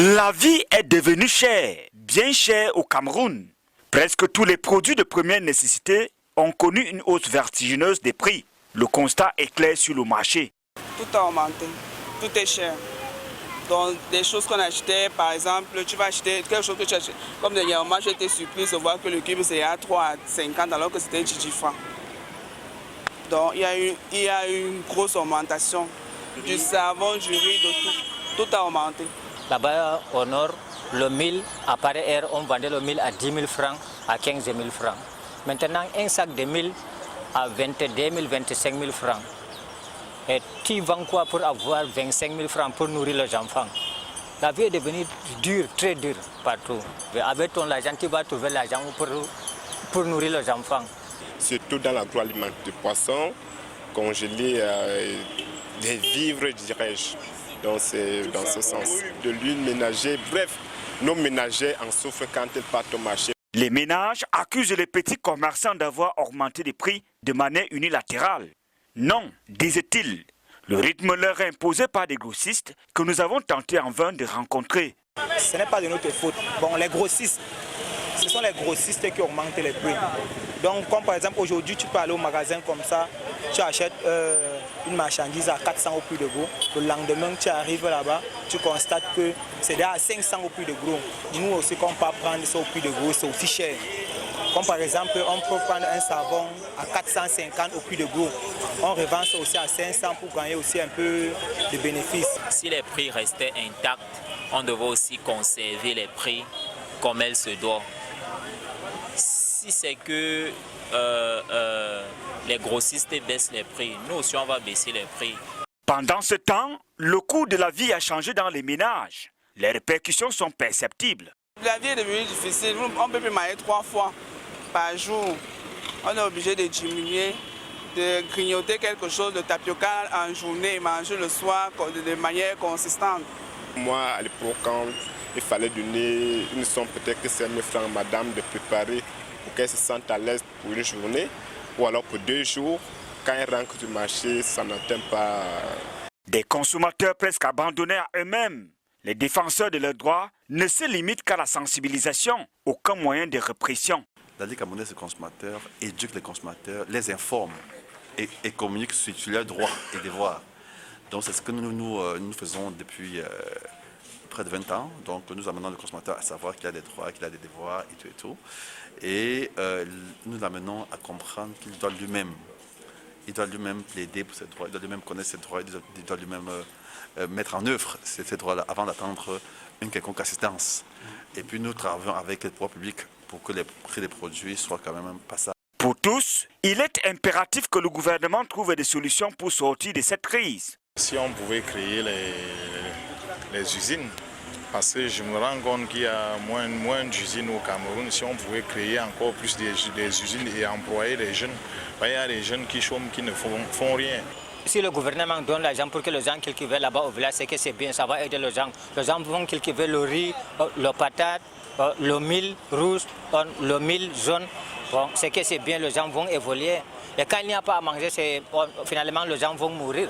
La vie est devenue chère, bien chère au Cameroun. Presque tous les produits de première nécessité ont connu une hausse vertigineuse des prix. Le constat est clair sur le marché. Tout a augmenté, tout est cher. Donc des choses qu'on achetait, par exemple, tu vas acheter quelque chose que tu achètes. Comme dernièrement, j'ai été surprise de voir que le cube c'est à 3 à 50 alors que c'était 10 francs. Donc il y a eu une grosse augmentation du savon, du riz, de tout a augmenté. Là-bas au nord, le mil, à pareille heure, on vendait le mil à 10 000 francs, à 15 000 francs. Maintenant, un sac de mil à 22 000, 25 000 francs. Et tu vends quoi pour avoir 25 000 francs pour nourrir les enfants? La vie est devenue dure, très dure partout. Avec ton argent, tu vas trouver l'argent pour nourrir les enfants. Surtout dans l'agroalimentaire, de poissons, congelés, des vivres, dirais-je. Donc c'est dans ce sens. De l'huile ménagère, bref, nos ménagers en souffrent quand ils partent au marché. Les ménages accusent les petits commerçants d'avoir augmenté les prix de manière unilatérale. Non, disent-ils, le rythme leur est imposé par des grossistes que nous avons tenté en vain de rencontrer. Ce n'est pas de notre faute. Bon, les grossistes, ce sont les grossistes qui augmentent les prix. Donc, comme par exemple, aujourd'hui, tu peux aller au magasin comme ça, tu achètes une marchandise à 400 au prix de gros. Le lendemain, tu arrives là-bas, tu constates que c'est déjà à 500 au prix de gros. Nous aussi, quand on peut prendre ça au prix de gros, c'est aussi cher. Comme par exemple, on peut prendre un savon à 450 au prix de gros. On revend ça aussi à 500 pour gagner aussi un peu de bénéfices. Si les prix restaient intacts, on devait aussi conserver les prix comme elles se doivent. Si c'est que les grossistes baissent les prix, nous aussi on va baisser les prix. Pendant ce temps, le coût de la vie a changé dans les ménages. Les répercussions sont perceptibles. La vie est devenue difficile. On peut plus manger 3 fois par jour. On est obligé de diminuer, de grignoter quelque chose de tapioca en journée et manger le soir de manière consistante. Moi, à l'époque, quand il fallait donner une somme, peut-être que c'est 1 000 francs à madame de préparer pour qu'elle se sente à l'aise pour une journée, ou alors pour 2 jours, quand elle rentre du marché, ça n'atteint pas. Des consommateurs presque abandonnés à eux-mêmes. Les défenseurs de leurs droits ne se limitent qu'à la sensibilisation, aucun moyen de répression. La Ligue camerounaise des consommateurs éduque les consommateurs, les informe et communique sur leurs droits et devoirs. Donc c'est ce que nous faisons depuis près de 20 ans. Donc nous amenons le consommateur à savoir qu'il a des droits, qu'il a des devoirs et tout et tout. Et nous l'amenons à comprendre qu'il doit lui-même plaider pour ses droits, il doit lui-même connaître ses droits, il doit lui-même mettre en œuvre ces droits-là avant d'attendre une quelconque assistance. Et puis nous travaillons avec les pouvoirs publics pour que les prix des produits soient quand même passables. Pour tous, il est impératif que le gouvernement trouve des solutions pour sortir de cette crise. Si on pouvait créer les usines, parce que je me rends compte qu'il y a moins d'usines au Cameroun, si on pouvait créer encore plus des usines et employer les jeunes, il y a des jeunes qui chôment, qui ne font rien. Si le gouvernement donne l'argent pour que les gens cultivent là-bas au village, c'est que c'est bien, ça va aider les gens. Les gens vont cultiver le riz, le patate, le mil rouge, le mil jaune. Bon, c'est que c'est bien, les gens vont évoluer. Et quand il n'y a pas à manger, finalement les gens vont mourir.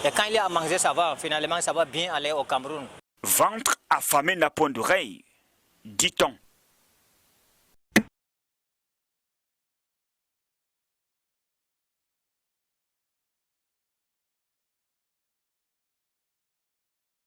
Et quand il y a à manger, finalement ça va bien aller au Cameroun. Ventre affamé n'a point d'oreille, dit-on.